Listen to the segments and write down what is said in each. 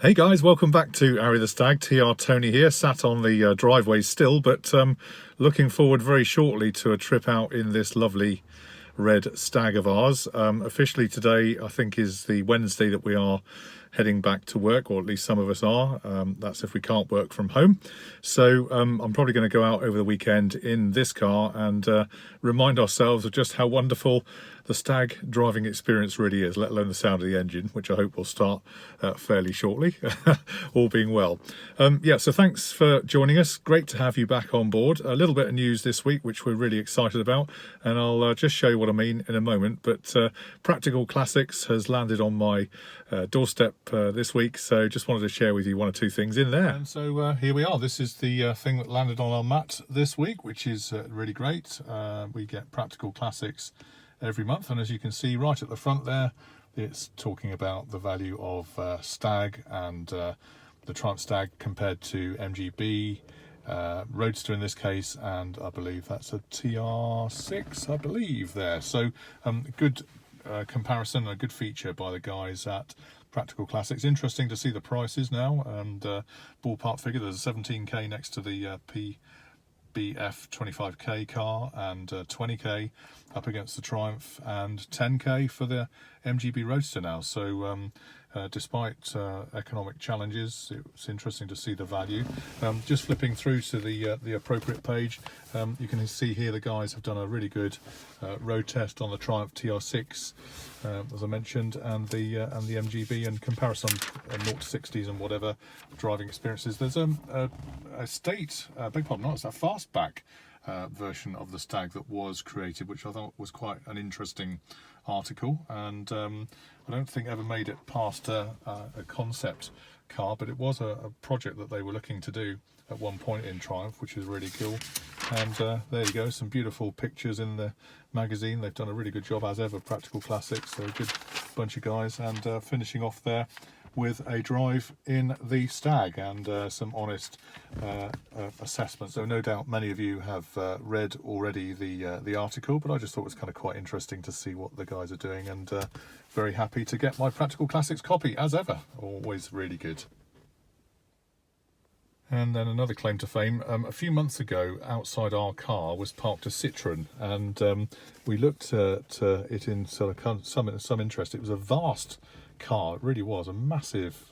Hey guys, welcome back to Arry The Stag. TR Tony here, sat on the driveway still, but looking forward very shortly to a trip out in this lovely red stag of ours. Officially today, I think, is the Wednesday that we are heading back to work, or at least some of us are. That's if we can't work from home. So I'm probably going to go out over the weekend in this car and remind ourselves of just how wonderful the stag driving experience really is, let alone the sound of the engine, which I hope will start fairly shortly, all being well. Yeah, so thanks for joining us. Great to have you back on board. A little bit of news this week, which we're really excited about, and I'll just show you what I mean in a moment. But Practical Classics has landed on my doorstep this week, so just wanted to share with you one or two things in there. And so here we are. This is the thing that landed on our mat this week, which is really great. We get Practical Classics every month, and as you can see right at the front there, it's talking about the value of Stag and the Triumph Stag compared to MGB, Roadster in this case, and I believe that's a TR6, I believe there. So good comparison, a good feature by the guys at Practical Classics. Interesting to see the prices now, and ballpark figure, there's a 17k next to the BF 25k car, and 20k up against the Triumph, and 10k for the MGB Roadster now. So despite economic challenges, it's interesting to see the value. Just flipping through to the appropriate page, you can see here the guys have done a really good road test on the Triumph TR6, as I mentioned, and the MGB, and comparison 0 to 60s and whatever driving experiences. There's a beg pardon, not, it's a fastback version of the Stag that was created, which I thought was quite an interesting article, and I don't think ever made it past a concept car, but it was a project that they were looking to do at one point in Triumph, which is really cool. And there you go, some beautiful pictures in the magazine. They've done a really good job, as ever, Practical Classics. So a good bunch of guys, and finishing off there with a drive in the Stag and some honest assessments. So no doubt many of you have read already the article, but I just thought it was kind of quite interesting to see what the guys are doing, and very happy to get my Practical Classics copy, as ever. Always really good. And then another claim to fame. A few months ago, outside our car was parked a Citroen, and we looked at it in sort of some interest. It was a vast car. It really was a massive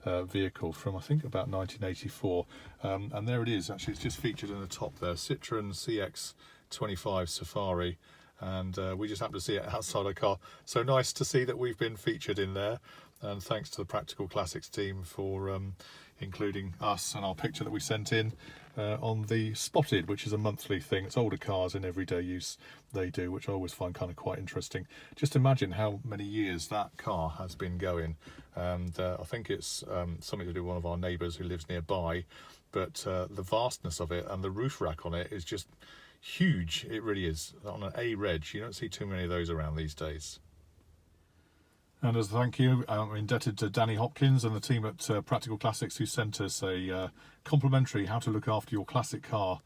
vehicle from, I think, about 1984, and there it is. Actually, it's just featured in the top there, Citroen CX-25 Safari, and we just happened to see it outside our car. So nice to see that we've been featured in there, and thanks to the Practical Classics team for including us and our picture that we sent in on the Spotted, which is a monthly thing. It's older cars in everyday use they do, which I always find kind of quite interesting. Just imagine how many years that car has been going, and I think it's something to do with one of our neighbours who lives nearby, but the vastness of it and the roof rack on it is just huge. It really is. On an A reg, you don't see too many of those around these days. And as a thank you, I'm indebted to Danny Hopkins and the team at Practical Classics, who sent us a complimentary How to Look After Your Classic Car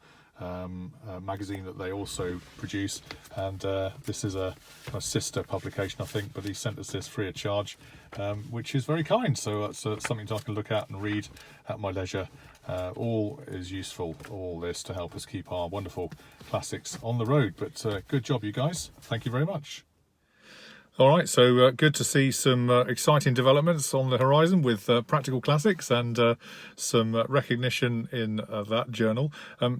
magazine that they also produce. And this is a sister publication, I think, but he sent us this free of charge, which is very kind. So that's something I can look at and read at my leisure. All is useful, all this, to help us keep our wonderful classics on the road. But good job, you guys. Thank you very much. All right, so good to see some exciting developments on the horizon with Practical Classics, and some recognition in that journal.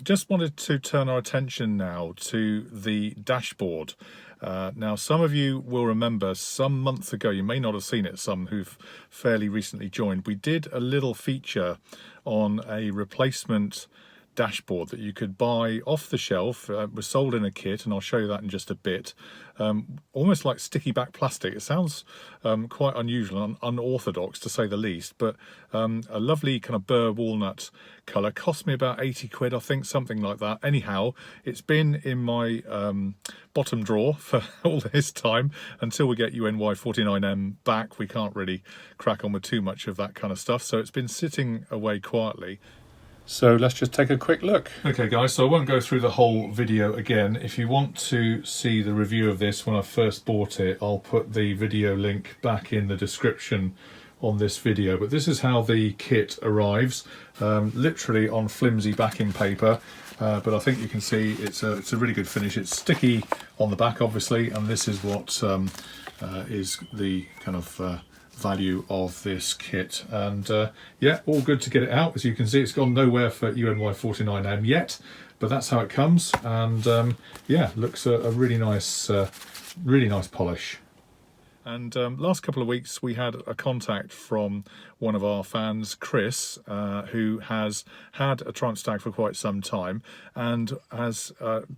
Just wanted to turn our attention now to the dashboard. Now, some of you will remember some months ago, you may not have seen it, some who've fairly recently joined, we did a little feature on a replacement dashboard that you could buy off the shelf. It was sold in a kit, and I'll show you that in just a bit. Almost like sticky back plastic. It sounds quite unusual and unorthodox, to say the least, but a lovely kind of burr walnut colour. Cost me about 80 quid, I think, something like that. Anyhow, it's been in my bottom drawer for all this time until we get UNY 49M back. We can't really crack on with too much of that kind of stuff, so it's been sitting away quietly. So let's just take a quick look. Okay guys, so I won't go through the whole video again. If you want to see the review of this when I first bought it, I'll put the video link back in the description on this video, but this is how the kit arrives, literally on flimsy backing paper, but I think you can see it's a really good finish. It's sticky on the back obviously, and this is what is the kind of value of this kit. And yeah, all good to get it out. As you can see, it's gone nowhere for UNY49M yet, but that's how it comes. And yeah, looks a really nice polish. And last couple of weeks we had a contact from one of our fans, Chris, who has had a Triumph Stag for quite some time and has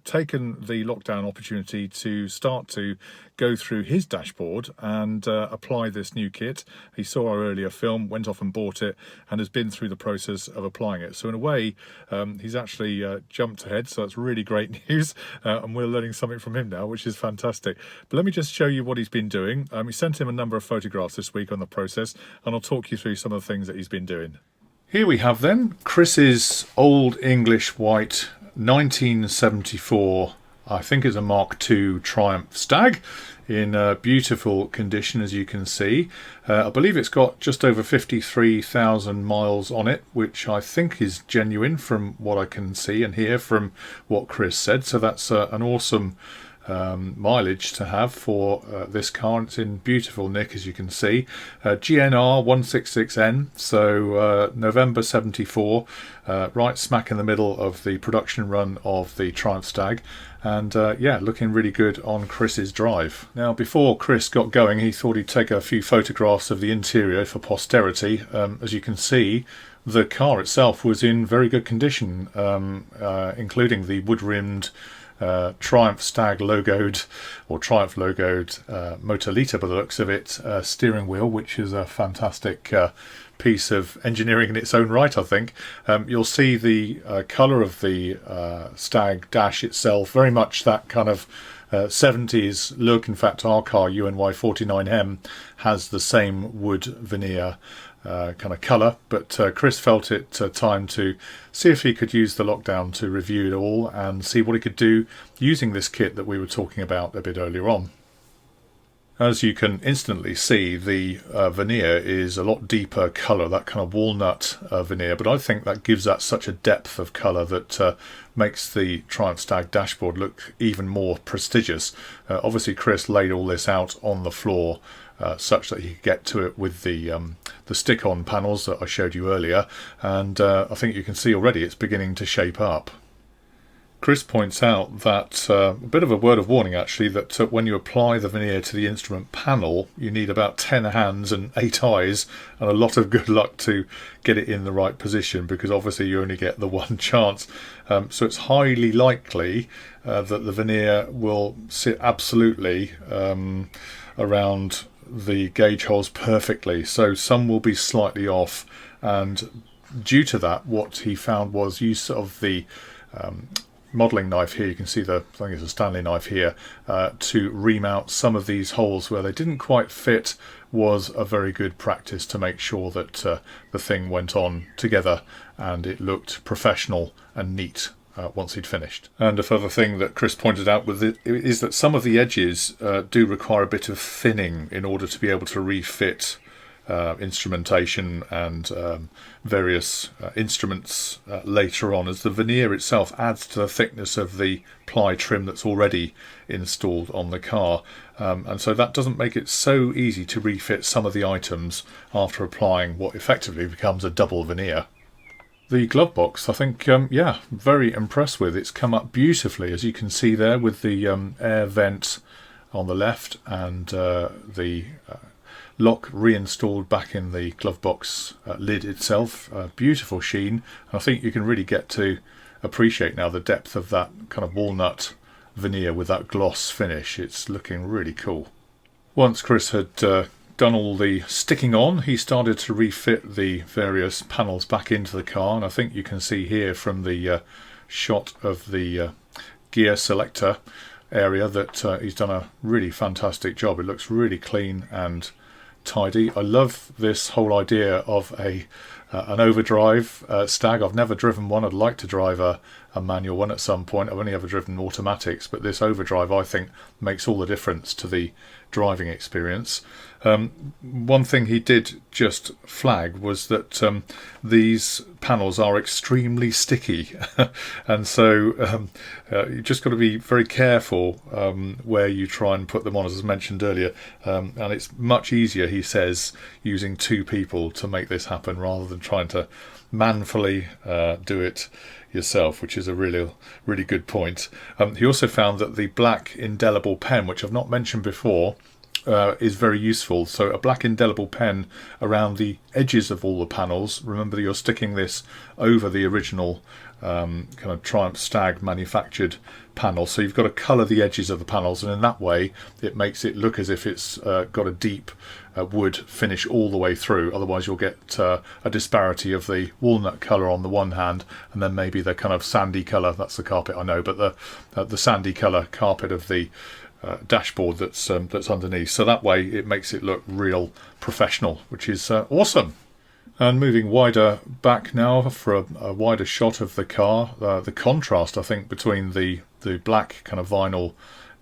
taken the lockdown opportunity to start to go through his dashboard and apply this new kit. He saw our earlier film, went off and bought it, and has been through the process of applying it. So in a way, he's actually jumped ahead, so that's really great news, and we're learning something from him now, which is fantastic. But let me just show you what he's been doing. We sent him a number of photographs this week on the process, and I'll talk you through some of the things that he's been doing. Here we have then Chris's Old English White 1974, I think it's a Mk2 Triumph Stag, in beautiful condition, as you can see. I believe it's got just over 53,000 miles on it, which I think is genuine from what I can see and hear from what Chris said. So that's an awesome mileage to have for this car. It's in beautiful nick, as you can see. GNR 166N, so November 74, right smack in the middle of the production run of the Triumph Stag. And yeah, looking really good on Chris's drive. Now, before Chris got going, he thought he'd take a few photographs of the interior for posterity. As you can see, the car itself was in very good condition, including the wood-rimmed Triumph Stag logoed, or Triumph logoed motor litre by the looks of it, steering wheel, which is a fantastic piece of engineering in its own right, I think. You'll see the colour of the Stag dash itself, very much that kind of 70s look. In fact, our car, UNY49M, has the same wood veneer kind of colour, but Chris felt it time to see if he could use the lockdown to review it all and see what he could do using this kit that we were talking about a bit earlier on. As you can instantly see, the veneer is a lot deeper colour, that kind of walnut veneer, but I think that gives that such a depth of colour that makes the Triumph Stag dashboard look even more prestigious. Obviously Chris laid all this out on the floor such that he could get to it with the stick-on panels that I showed you earlier, and I think you can see already it's beginning to shape up. Chris points out that, a bit of a word of warning actually, that when you apply the veneer to the instrument panel, you need about 10 hands and 8 eyes and a lot of good luck to get it in the right position, because obviously you only get the one chance. So it's highly likely that the veneer will sit absolutely around the gauge holes perfectly. So some will be slightly off, and due to that, what he found was use of the modelling knife here. You can see I think it's a Stanley knife here, to remount some of these holes where they didn't quite fit, was a very good practice to make sure that the thing went on together and it looked professional and neat once he'd finished. And a further thing that Chris pointed out with it is that some of the edges do require a bit of thinning in order to be able to refit instrumentation and various instruments later on, as the veneer itself adds to the thickness of the ply trim that's already installed on the car, and so that doesn't make it so easy to refit some of the items after applying what effectively becomes a double veneer. The glove box, I think, yeah, very impressed with. It's come up beautifully, as you can see there, with the air vent on the left and the lock reinstalled back in the glove box lid itself. Beautiful sheen. And I think you can really get to appreciate now the depth of that kind of walnut veneer with that gloss finish. It's looking really cool. Once Chris had done all the sticking on, he started to refit the various panels back into the car, and I think you can see here from the shot of the gear selector area that he's done a really fantastic job. It looks really clean and tidy. I love this whole idea of an overdrive Stag. I've never driven one. I'd like to drive a manual one at some point. I've only ever driven automatics, but this overdrive I think makes all the difference to the driving experience. One thing he did just flag was that these panels are extremely sticky and so you just got to be very careful where you try and put them on, as I mentioned earlier, and it's much easier, he says, using two people to make this happen rather than trying to manfully do it yourself, which is a really good point. He also found that the black indelible pen, which I've not mentioned before, is very useful. So a black indelible pen around the edges of all the panels. Remember that you're sticking this over the original kind of Triumph Stag manufactured panel, so you've got to colour the edges of the panels, and in that way it makes it look as if it's got a deep wood finish all the way through. Otherwise you'll get a disparity of the walnut colour on the one hand and then maybe the kind of sandy colour, that's the carpet I know, but the sandy colour carpet of the dashboard that's underneath. So that way it makes it look real professional, which is awesome. And moving wider back now for a wider shot of the car, the contrast I think between the black kind of vinyl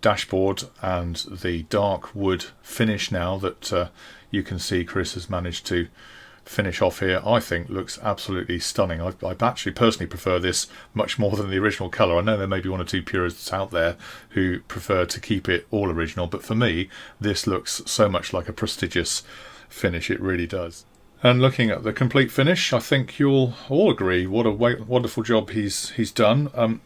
dashboard and the dark wood finish now that you can see Chris has managed to finish off here, I think looks absolutely stunning. I actually personally prefer this much more than the original colour. I know there may be one or two purists out there who prefer to keep it all original, but for me this looks so much like a prestigious finish, it really does. And looking at the complete finish, I think you'll all agree what a wonderful job he's done.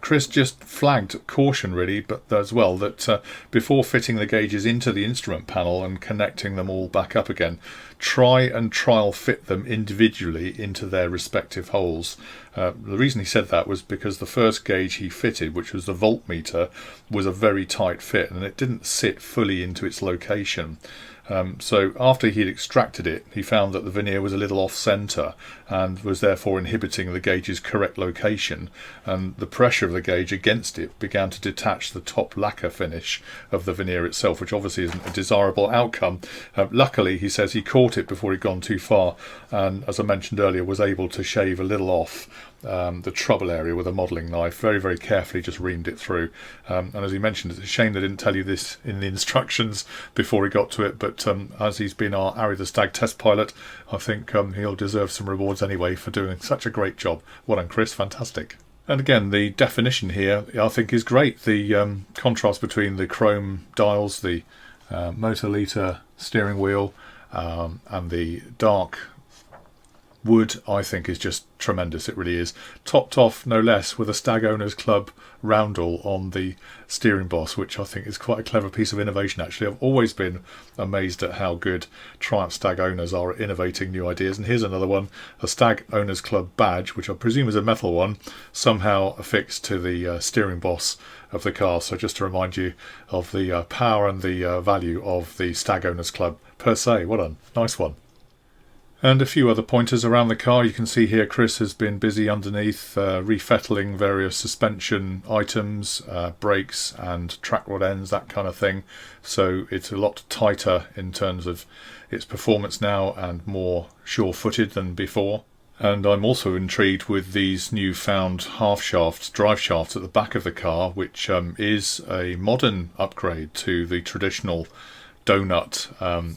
Chris just flagged caution really, but as well that before fitting the gauges into the instrument panel and connecting them all back up again, try and trial fit them individually into their respective holes. The reason he said that was because the first gauge he fitted, which was the voltmeter, was a very tight fit and it didn't sit fully into its location. So after he'd extracted it, he found that the veneer was a little off-centre and was therefore inhibiting the gauge's correct location, and the pressure of the gauge against it began to detach the top lacquer finish of the veneer itself, which obviously isn't a desirable outcome. Luckily, he says he caught it before he'd gone too far, and as I mentioned earlier, was able to shave a little off the trouble area with a modelling knife, very carefully just reamed it through. And as he mentioned, it's a shame they didn't tell you this in the instructions before he got to it, but as he's been our Arry The Stag test pilot, I think he'll deserve some rewards anyway for doing such a great job. Well done, Chris, fantastic. And again, the definition here I think is great. The contrast between the chrome dials, the motor liter steering wheel, and the dark wood, I think is just tremendous. It really is. Topped off no less with a Stag Owners Club roundel on the steering boss, which I think is quite a clever piece of innovation actually. I've always been amazed at how good Triumph Stag owners are at innovating new ideas, and here's another one, a Stag Owners Club badge, which I presume is a metal one, somehow affixed to the steering boss of the car. So just to remind you of the power and the value of the Stag Owners Club per se. What a nice one. And a few other pointers around the car. You can see here Chris has been busy underneath refettling various suspension items, brakes and track rod ends, that kind of thing. So it's a lot tighter in terms of its performance now and more sure-footed than before. And I'm also intrigued with these newfound half shafts, drive shafts at the back of the car, which is a modern upgrade to the traditional donut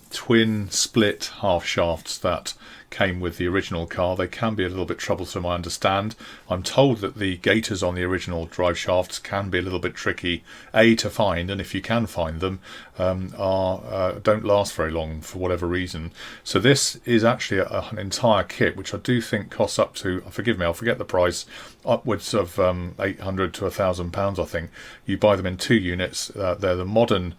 twin split half shafts that came with the original car. They can be a little bit troublesome, I understand. I'm told that the gaiters on the original drive shafts can be a little bit tricky to find, and if you can find them, don't last very long for whatever reason. So this is actually an entire kit, which I do think costs up to, forgive me, I'll forget the price, upwards of £800 to £1,000 I think. You buy them in 2 units. They're the modern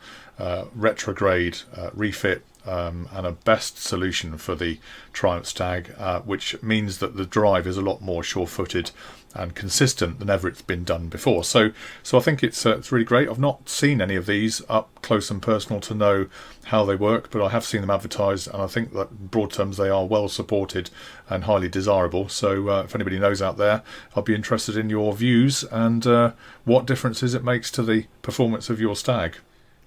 retrograde refit and a best solution for the Triumph Stag, which means that the drive is a lot more sure-footed and consistent than ever it's been done before. So I think it's really great. I've not seen any of these up close and personal to know how they work, but I have seen them advertised, and I think that in broad terms they are well supported and highly desirable. So if anybody knows out there, I'll be interested in your views and what differences it makes to the performance of your Stag.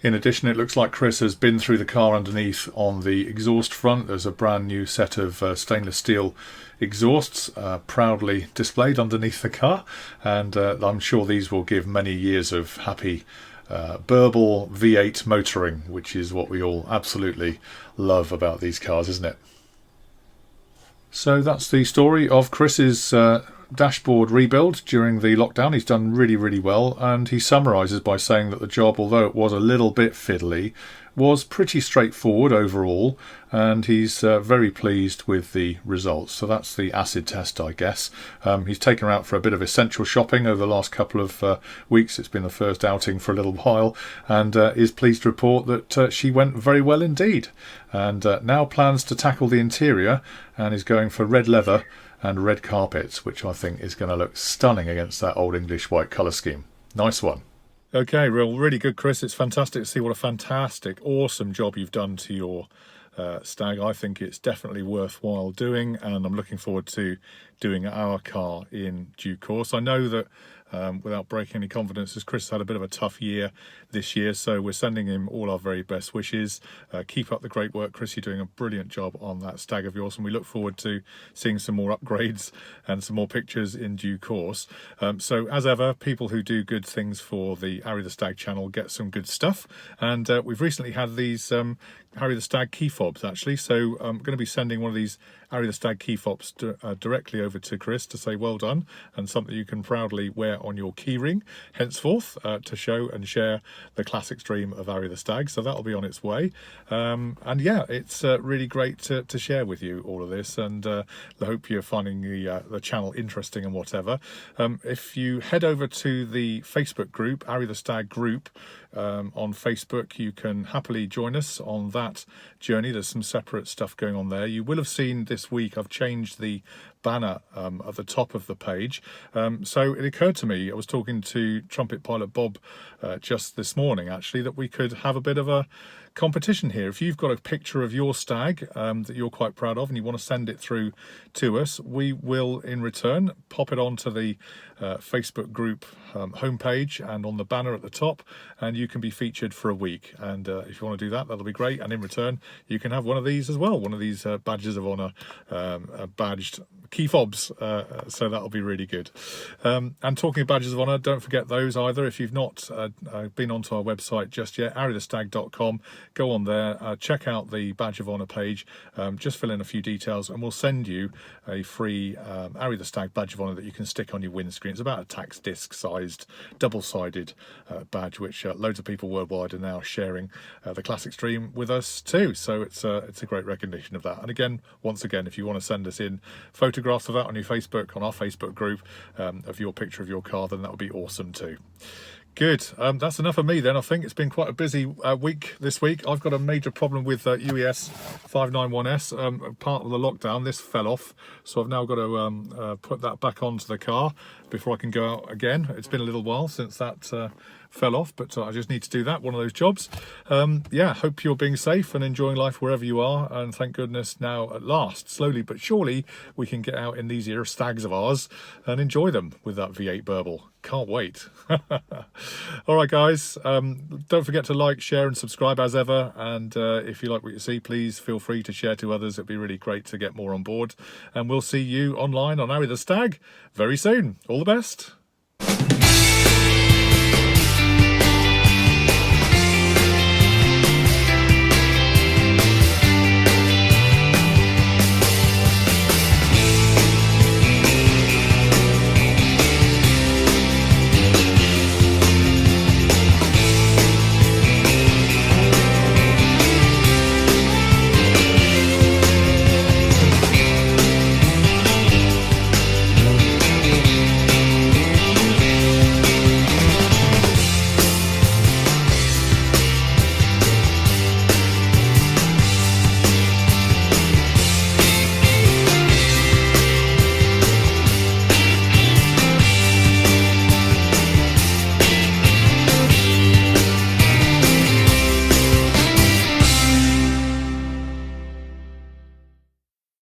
In addition, it looks like Chris has been through the car underneath on the exhaust front. There's a brand new set of stainless steel exhausts proudly displayed underneath the car, and I'm sure these will give many years of happy burble V8 motoring, which is what we all absolutely love about these cars, isn't it? So that's the story of Chris's dashboard rebuild during the lockdown. He's done really, really well, and he summarises by saying that the job, although it was a little bit fiddly, was pretty straightforward overall, and he's very pleased with the results. So that's the acid test, I guess. He's taken her out for a bit of essential shopping over the last couple of weeks. It's been the first outing for a little while, and is pleased to report that she went very well indeed, and now plans to tackle the interior and is going for red leather and red carpets, which I think is going to look stunning against that old English white colour scheme. Nice one. Okay, really good, Chris. It's fantastic to see what a fantastic, awesome job you've done to your Stag. I think it's definitely worthwhile doing, and I'm looking forward to doing our car in due course. I know that without breaking any confidences, Chris has had a bit of a tough year this year, so we're sending him all our very best wishes. Keep up the great work, Chris. You're doing a brilliant job on that Stag of yours, and we look forward to seeing some more upgrades and some more pictures in due course. So as ever, people who do good things for the Arry The Stag channel get some good stuff, and we've recently had these Arry The Stag key fobs, actually, so I'm going to be sending one of these Arry The Stag key fobs directly over to Chris to say well done, and something you can proudly wear on your keyring henceforth, to show and share the classic stream of Arry The Stag. So that'll be on its way, and yeah, it's really great to share with you all of this, and I hope you're finding the channel interesting and whatever. If you head over to the Facebook group, Arry The Stag group, on Facebook, you can happily join us on that journey. There's some separate stuff going on there. You will have seen this week I've changed the banner at the top of the page. So it occurred to me, I was talking to trumpet pilot Bob just this morning actually, that we could have a bit of a competition here. If you've got a picture of your Stag that you're quite proud of and you want to send it through to us, we will in return pop it onto the Facebook group homepage and on the banner at the top, and you can be featured for a week. And if you want to do that, that'll be great, and in return you can have one of these as well, one of these badges of honour, badged key fobs, so that'll be really good. And talking of badges of honour, don't forget those either. If you've not been onto our website just yet, arrythestag.com, go on there, check out the badge of honour page, just fill in a few details and we'll send you a free Arry The Stag badge of honour that you can stick on your windscreen. It's about a tax disc sized double-sided badge, which loads of people worldwide are now sharing the classic stream with us too, so it's a great recognition of that. And again, once again, if you want to send us in photographs of that on your Facebook, on our Facebook group, of your picture of your car, then that would be awesome too. Good. That's enough of me then. I think it's been quite a busy week this week. I've got a major problem with UES 591S. Part of the lockdown, this fell off, so I've now got to put that back onto the car before I can go out again. It's been a little while since that fell off, but I just need to do that, one of those jobs. Yeah, hope you're being safe and enjoying life wherever you are, and thank goodness now at last, slowly but surely, we can get out in these here Stags of ours and enjoy them with that V8 burble. Can't wait. All right, guys, don't forget to like, share and subscribe as ever, and if you like what you see, please feel free to share to others. It'd be really great to get more on board, and we'll see you online on Arry The Stag very soon. All the best.